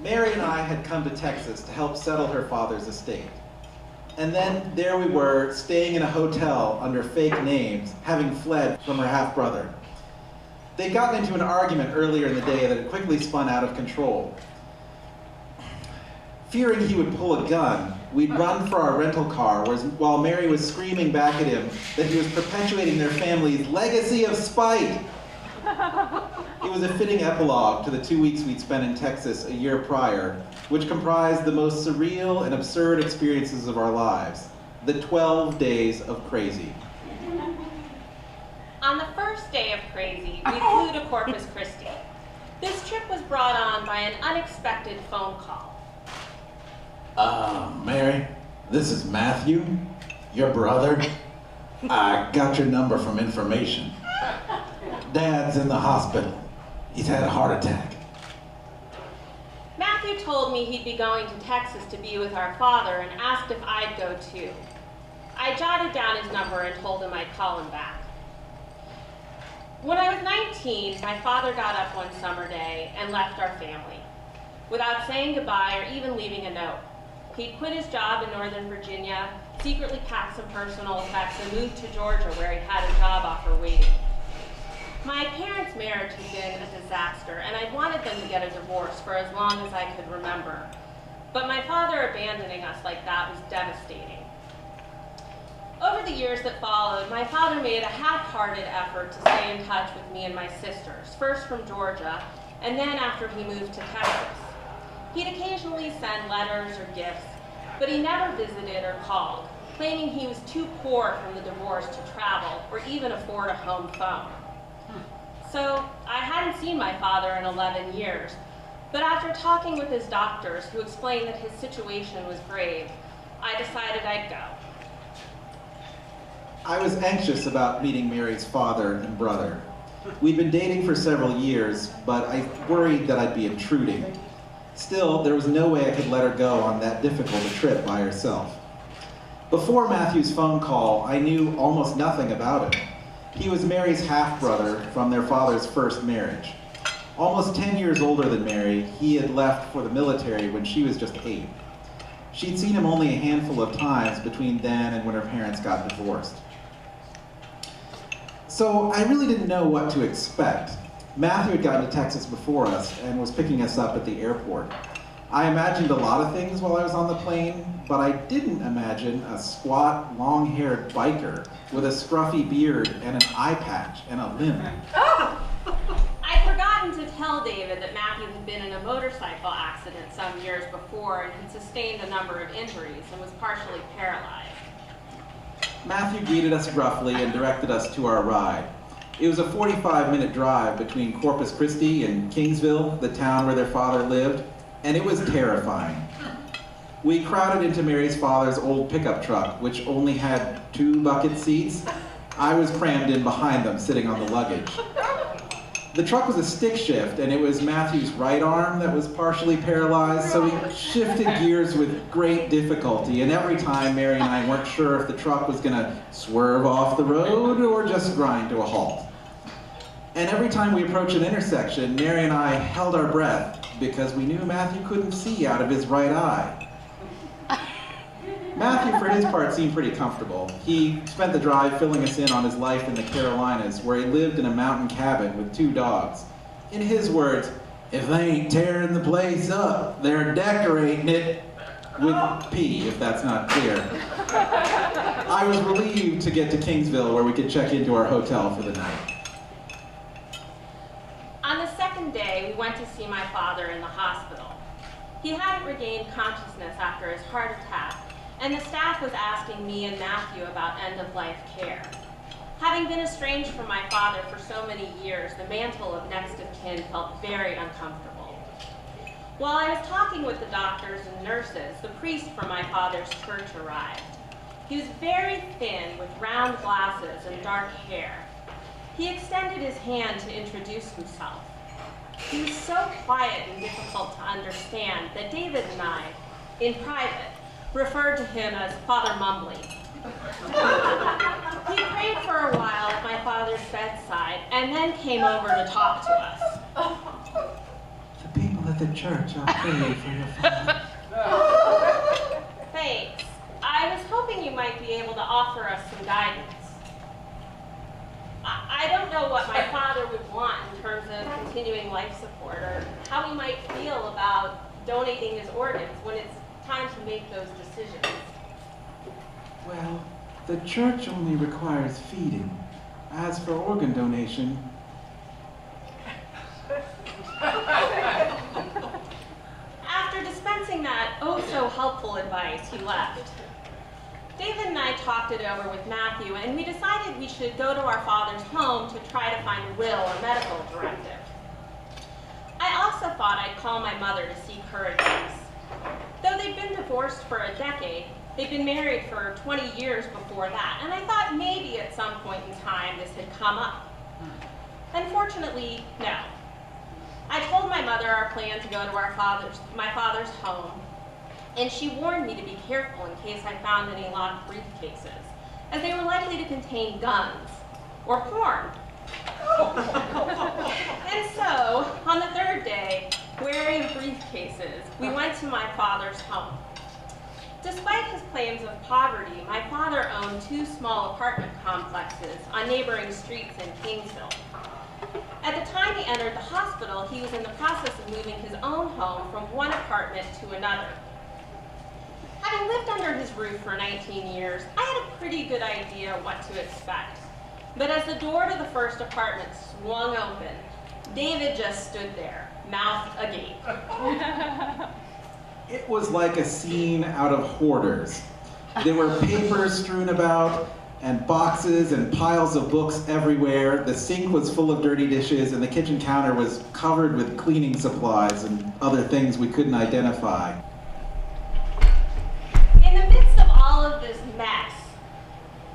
Mary and I had come to Texas to help settle her father's estate. And then there we were, staying in a hotel under fake names, having fled from her half-brother. They'd gotten into an argument earlier in the day that had quickly spun out of control. Fearing he would pull a gun, we'd run for our rental car while Mary was screaming back at him that he was perpetuating their family's legacy of spite. It was a fitting epilogue to the 2 weeks we'd spent in Texas a year prior, which comprised the most surreal and absurd experiences of our lives, the 12 days of crazy. On the first day of crazy, we flew to Corpus Christi. This trip was brought on by an unexpected phone call. Mary, this is Matthew, your brother. I got your number from information. Dad's in the hospital. He's had a heart attack. Matthew told me he'd be going to Texas to be with our father and asked if I'd go too. I jotted down his number and told him I'd call him back. When I was 19, my father got up one summer day and left our family, without saying goodbye or even leaving a note. He quit his job in Northern Virginia, secretly packed some personal effects, and moved to Georgia where he had a job offer waiting. My parents' marriage had been a disaster, and I wanted them to get a divorce for as long as I could remember. But my father abandoning us like that was devastating. Over the years that followed, my father made a half-hearted effort to stay in touch with me and my sisters, first from Georgia, and then after he moved to Texas. He'd occasionally send letters or gifts, but he never visited or called, claiming he was too poor from the divorce to travel or even afford a home phone. So I hadn't seen my father in 11 years, but after talking with his doctors who explained that his situation was grave, I decided I'd go. I was anxious about meeting Mary's father and brother. We'd been dating for several years, but I worried that I'd be intruding. Still, there was no way I could let her go on that difficult a trip by herself. Before Matthew's phone call, I knew almost nothing about him. He was Mary's half-brother from their father's first marriage. Almost 10 years older than Mary, he had left for the military when she was just 8. She'd seen him only a handful of times between then and when her parents got divorced. So I really didn't know what to expect. Matthew had gotten to Texas before us and was picking us up at the airport. I imagined a lot of things while I was on the plane, but I didn't imagine a squat, long-haired biker with a scruffy beard and an eye patch and a limp. I'd forgotten to tell David that Matthew had been in a motorcycle accident some years before and had sustained a number of injuries and was partially paralyzed. Matthew greeted us gruffly and directed us to our ride. It was a 45-minute drive between Corpus Christi and Kingsville, the town where their father lived, and it was terrifying. We crowded into Mary's father's old pickup truck, which only had 2 bucket seats. I was crammed in behind them, sitting on the luggage. The truck was a stick shift, and it was Matthew's right arm that was partially paralyzed, so we shifted gears with great difficulty, and every time Mary and I weren't sure if the truck was gonna swerve off the road or just grind to a halt. And every time we approached an intersection, Mary and I held our breath because we knew Matthew couldn't see out of his right eye. Matthew, for his part, seemed pretty comfortable. He spent the drive filling us in on his life in the Carolinas, where he lived in a mountain cabin with 2 dogs. In his words, if they ain't tearing the place up, they're decorating it with P, if that's not clear. I was relieved to get to Kingsville, where we could check into our hotel for the night. On the second day, we went to see my father in the hospital. He hadn't regained consciousness after his heart attack, and the staff was asking me and Matthew about end-of-life care. Having been estranged from my father for so many years, the mantle of next of kin felt very uncomfortable. While I was talking with the doctors and nurses, the priest from my father's church arrived. He was very thin, with round glasses and dark hair. He extended his hand to introduce himself. He was so quiet and difficult to understand that David and I, in private, referred to him as Father Mumbly. He prayed for a while at my father's bedside and then came over to talk to us. The people that at the church. I'll pray for your father. Thanks. I was hoping you might be able to offer us some guidance. I don't know what my father would want in terms of continuing life support, or how he might feel about donating his organs when it's time to make those decisions. Well, the church only requires feeding. As for organ donation... After dispensing that oh-so-helpful advice, he left. David and I talked it over with Matthew, and we decided we should go to our father's home to try to find a will or medical directive. I also thought I'd call my mother to seek her advice. Though they'd been divorced for a decade, they'd been married for 20 years before that, and I thought maybe at some point in time this had come up. Unfortunately, no. I told my mother our plan to go to my father's home, and she warned me to be careful in case I found any locked briefcases, as they were likely to contain guns or porn. And so, on the third day, wary of briefcases, we went to my father's home. Despite his claims of poverty, my father owned 2 small apartment complexes on neighboring streets in Kingsville. At the time he entered the hospital, he was in the process of moving his own home from one apartment to another. Having lived under his roof for 19 years, I had a pretty good idea what to expect. But as the door to the first apartment swung open, David just stood there, mouth agape. It was like a scene out of Hoarders. There were papers strewn about, and boxes and piles of books everywhere. The sink was full of dirty dishes, and the kitchen counter was covered with cleaning supplies and other things we couldn't identify. In the midst of all of this mess,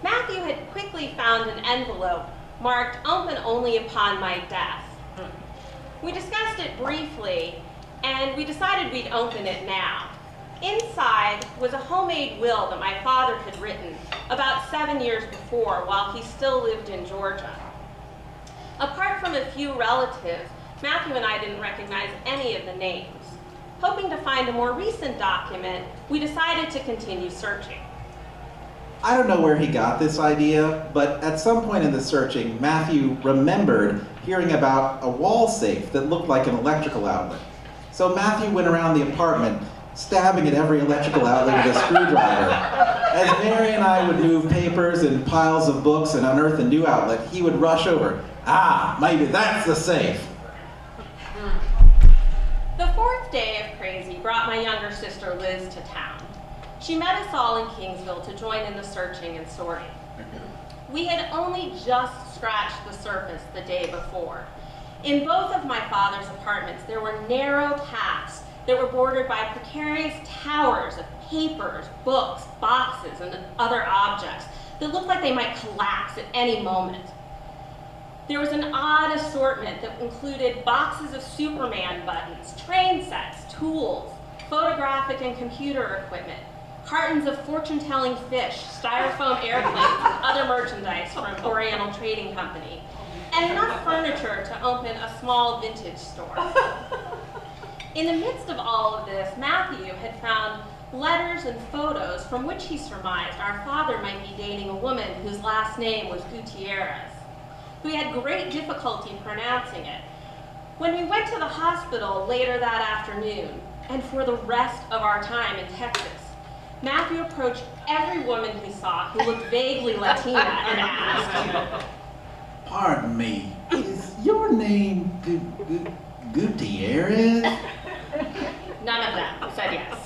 Matthew had quickly found an envelope marked "Open only upon my death." We discussed it briefly, and we decided we'd open it now. Inside was a homemade will that my father had written about 7 years before while he still lived in Georgia. Apart from a few relatives, Matthew and I didn't recognize any of the names. Hoping to find a more recent document, we decided to continue searching. I don't know where he got this idea, but at some point in the searching, Matthew remembered hearing about a wall safe that looked like an electrical outlet. So Matthew went around the apartment, stabbing at every electrical outlet with a screwdriver. As Mary and I would move papers and piles of books and unearth a new outlet, he would rush over. Ah, maybe that's the safe. The 4th day of Crazy brought my younger sister Liz to town. She met us all in Kingsville to join in the searching and sorting. We had only just scratched the surface the day before. In both of my father's apartments, there were narrow paths that were bordered by precarious towers of papers, books, boxes, and other objects that looked like they might collapse at any moment. There was an odd assortment that included boxes of Superman buttons, train sets, tools, photographic and computer equipment, cartons of fortune-telling fish, styrofoam airplanes, and other merchandise from Oriental Trading Company, and enough furniture to open a small vintage store. In the midst of all of this, Matthew had found letters and photos from which he surmised our father might be dating a woman whose last name was Gutierrez. We had great difficulty pronouncing it. When we went to the hospital later that afternoon, and for the rest of our time in Texas, Matthew approached every woman he saw who looked vaguely Latina and asked, Pardon me, is your name Gutierrez? None of them said yes.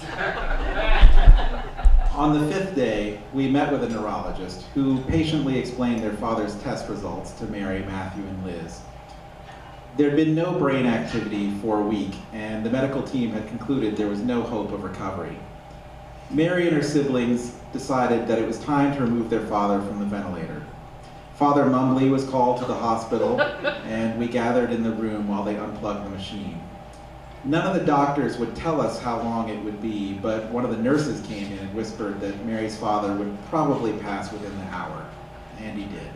On the 5th day, we met with a neurologist who patiently explained their father's test results to Mary, Matthew, and Liz. There had been no brain activity for a week, and the medical team had concluded there was no hope of recovery. Mary and her siblings decided that it was time to remove their father from the ventilator. Father Mumbley was called to the hospital, and we gathered in the room while they unplugged the machine. None of the doctors would tell us how long it would be, but one of the nurses came in and whispered that Mary's father would probably pass within the hour, and he did.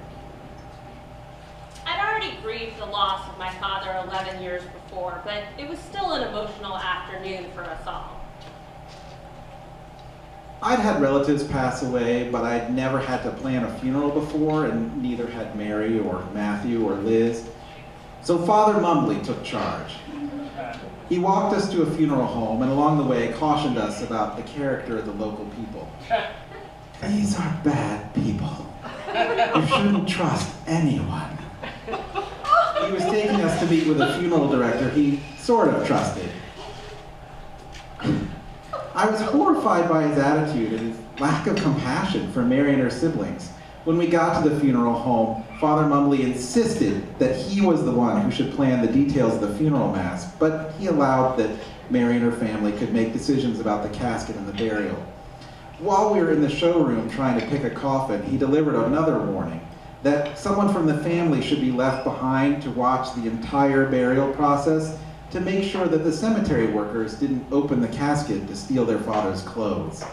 I'd already grieved the loss of my father 11 years before, but it was still an emotional afternoon for us all. I'd had relatives pass away, but I'd never had to plan a funeral before, and neither had Mary or Matthew or Liz. So Father Mumbly took charge. He walked us to a funeral home, and along the way cautioned us about the character of the local people. These are bad people. You shouldn't trust anyone. He was taking us to meet with a funeral director he sort of trusted. I was horrified by his attitude and his lack of compassion for Mary and her siblings. When we got to the funeral home, Father Mumbly insisted that he was the one who should plan the details of the funeral mass, but he allowed that Mary and her family could make decisions about the casket and the burial. While we were in the showroom trying to pick a coffin, he delivered another warning that someone from the family should be left behind to watch the entire burial process to make sure that the cemetery workers didn't open the casket to steal their father's clothes.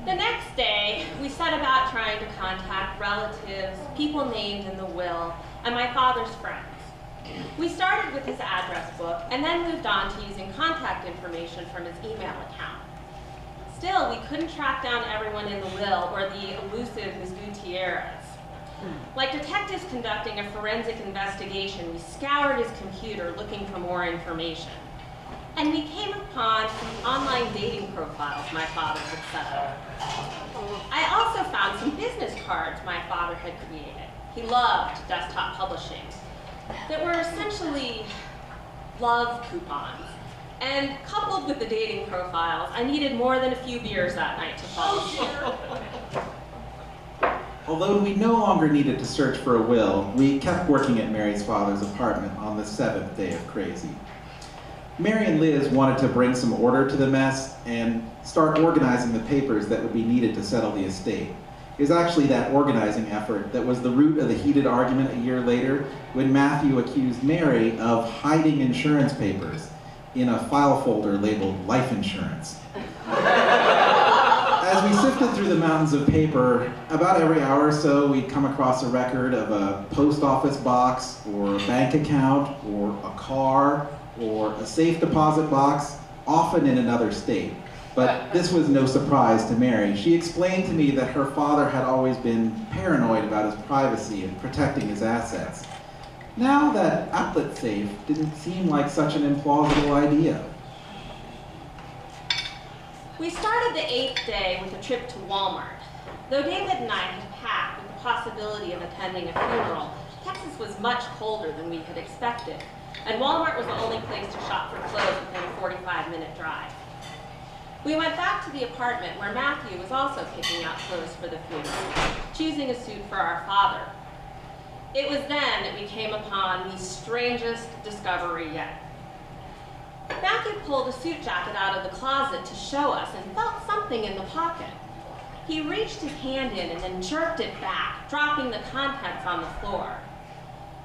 The next day, we set about trying to contact relatives, people named in the will, and my father's friends. We started with his address book and then moved on to using contact information from his email account. Still, we couldn't track down everyone in the will or the elusive Ms. Gutierrez. Like detectives conducting a forensic investigation, we scoured his computer looking for more information. And we came upon some online dating profiles my father had set up. I also found some business cards my father had created. He loved desktop publishing that were essentially love coupons. And coupled with the dating profiles, I needed more than a few beers that night to fall asleep. Although we no longer needed to search for a will, we kept working at Mary's father's apartment on the 7th day of crazy. Mary and Liz wanted to bring some order to the mess and start organizing the papers that would be needed to settle the estate. It was actually that organizing effort that was the root of the heated argument a year later when Matthew accused Mary of hiding insurance papers in a file folder labeled life insurance. As we sifted through the mountains of paper, about every hour or so we'd come across a record of a post office box or a bank account or a car or a safe deposit box, often in another state. But this was no surprise to Mary. She explained to me that her father had always been paranoid about his privacy and protecting his assets. Now that outlet safe didn't seem like such an implausible idea. We started the 8th day with a trip to Walmart. Though David and I had packed with the possibility of attending a funeral, Texas was much colder than we had expected, and Walmart was the only place to shop for clothes within a 45-minute drive. We went back to the apartment where Matthew was also picking out clothes for the funeral, choosing a suit for our father. It was then that we came upon the strangest discovery yet. Matthew pulled a suit jacket out of the closet to show us and felt something in the pocket. He reached his hand in and then jerked it back, dropping the contents on the floor.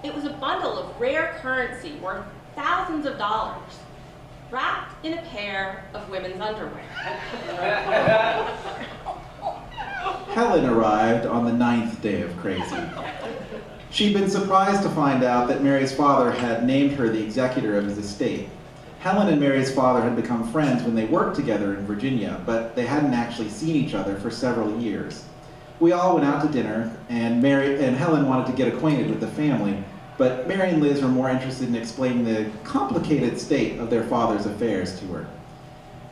It was a bundle of rare currency worth thousands of dollars, wrapped in a pair of women's underwear. Helen arrived on the 9th day of crazy. She'd been surprised to find out that Mary's father had named her the executor of his estate. Helen and Mary's father had become friends when they worked together in Virginia, but they hadn't actually seen each other for several years. We all went out to dinner, and Helen wanted to get acquainted with the family, but Mary and Liz were more interested in explaining the complicated state of their father's affairs to her.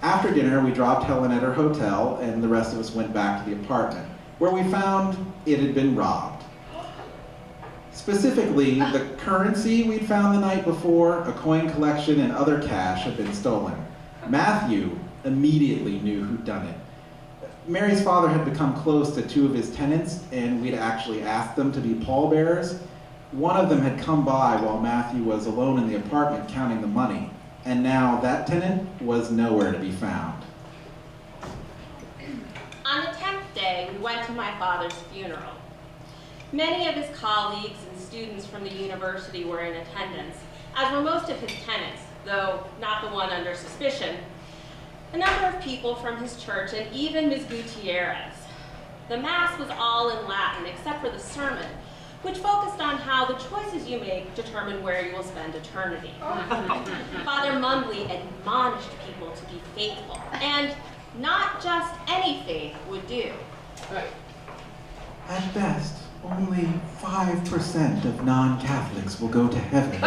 After dinner, we dropped Helen at her hotel, and the rest of us went back to the apartment, where we found it had been robbed. Specifically, the currency we'd found the night before, a coin collection, and other cash had been stolen. Matthew immediately knew who'd done it. Mary's father had become close to 2 of his tenants, and we'd actually asked them to be pallbearers. One of them had come by while Matthew was alone in the apartment counting the money, and now that tenant was nowhere to be found. On the 10th day, we went to my father's funeral. Many of his colleagues and students from the university were in attendance, as were most of his tenants, though not the one under suspicion, a number of people from his church, and even Ms. Gutierrez. The Mass was all in Latin, except for the sermon, which focused on how the choices you make determine where you will spend eternity. Father Mumbly admonished people to be faithful, and not just any faith would do. At best, only 5% of non-Catholics will go to heaven.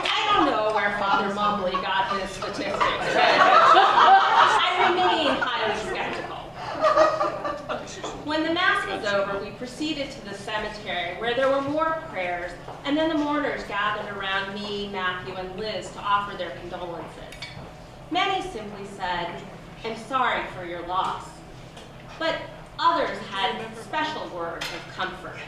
I don't know where Father Mumbly got his statistics, but I remain highly skeptical. When the Mass was over, we proceeded to the cemetery, where there were more prayers, and then the mourners gathered around me, Matthew, and Liz to offer their condolences. Many simply said, "I'm sorry for your loss." But others had special words of comfort.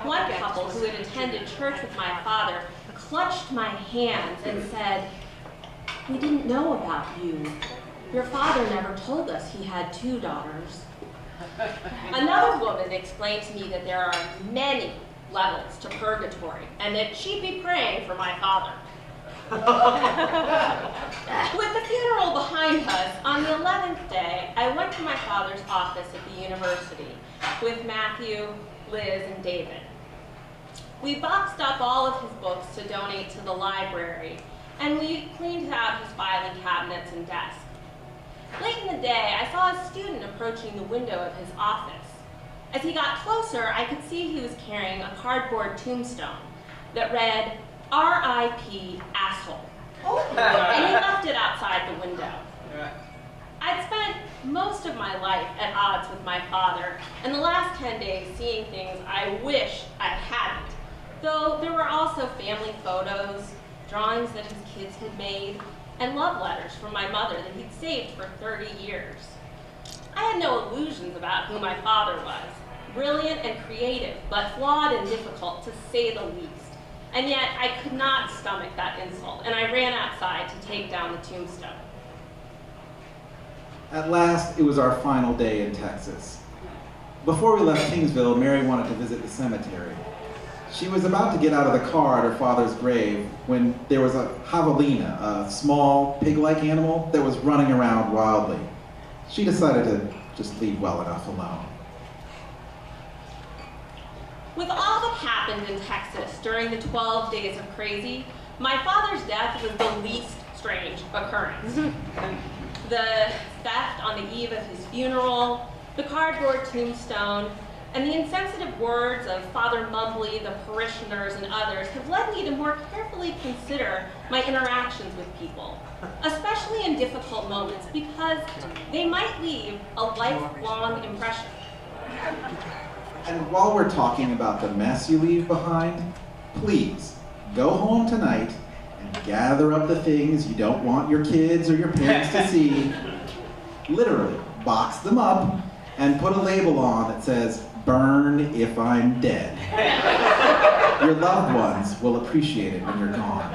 One couple who had attended church with my father clutched my hands and said, "We didn't know about you. Your father never told us he had 2 daughters." Another woman explained to me that there are many levels to purgatory and that she'd be praying for my father. With the funeral behind us, on the 11th day, I went to my father's office at the university with Matthew, Liz, and David. We boxed up all of his books to donate to the library, and we cleaned out his filing cabinets and desk. Late in the day, I saw a student approaching the window of his office. As he got closer, I could see he was carrying a cardboard tombstone that read, "R.I.P. asshole." And he left it outside the window. I'd spent most of my life at odds with my father, and the last 10 days seeing things I wish I hadn't, though there were also family photos, drawings that his kids had made, and love letters from my mother that he'd saved for 30 years. I had no illusions about who my father was, brilliant and creative, but flawed and difficult to say the least. And yet I could not stomach that insult, and I ran outside to take down the tombstone. At last, it was our final day in Texas. Before we left Kingsville, Mary wanted to visit the cemetery. She was about to get out of the car at her father's grave when there was a javelina, a small pig-like animal that was running around wildly. She decided to just leave well enough alone. With all that happened in Texas during the 12 days of crazy, my father's death was the least strange occurrence. The theft on the eve of his funeral, the cardboard tombstone, and the insensitive words of Father Mumbly, the parishioners, and others have led me to more carefully consider my interactions with people, especially in difficult moments, because they might leave a lifelong impression. And while we're talking about the mess you leave behind, please go home tonight and gather up the things you don't want your kids or your parents to see. Literally, box them up and put a label on that says, "Burn if I'm dead." Your loved ones will appreciate it when you're gone.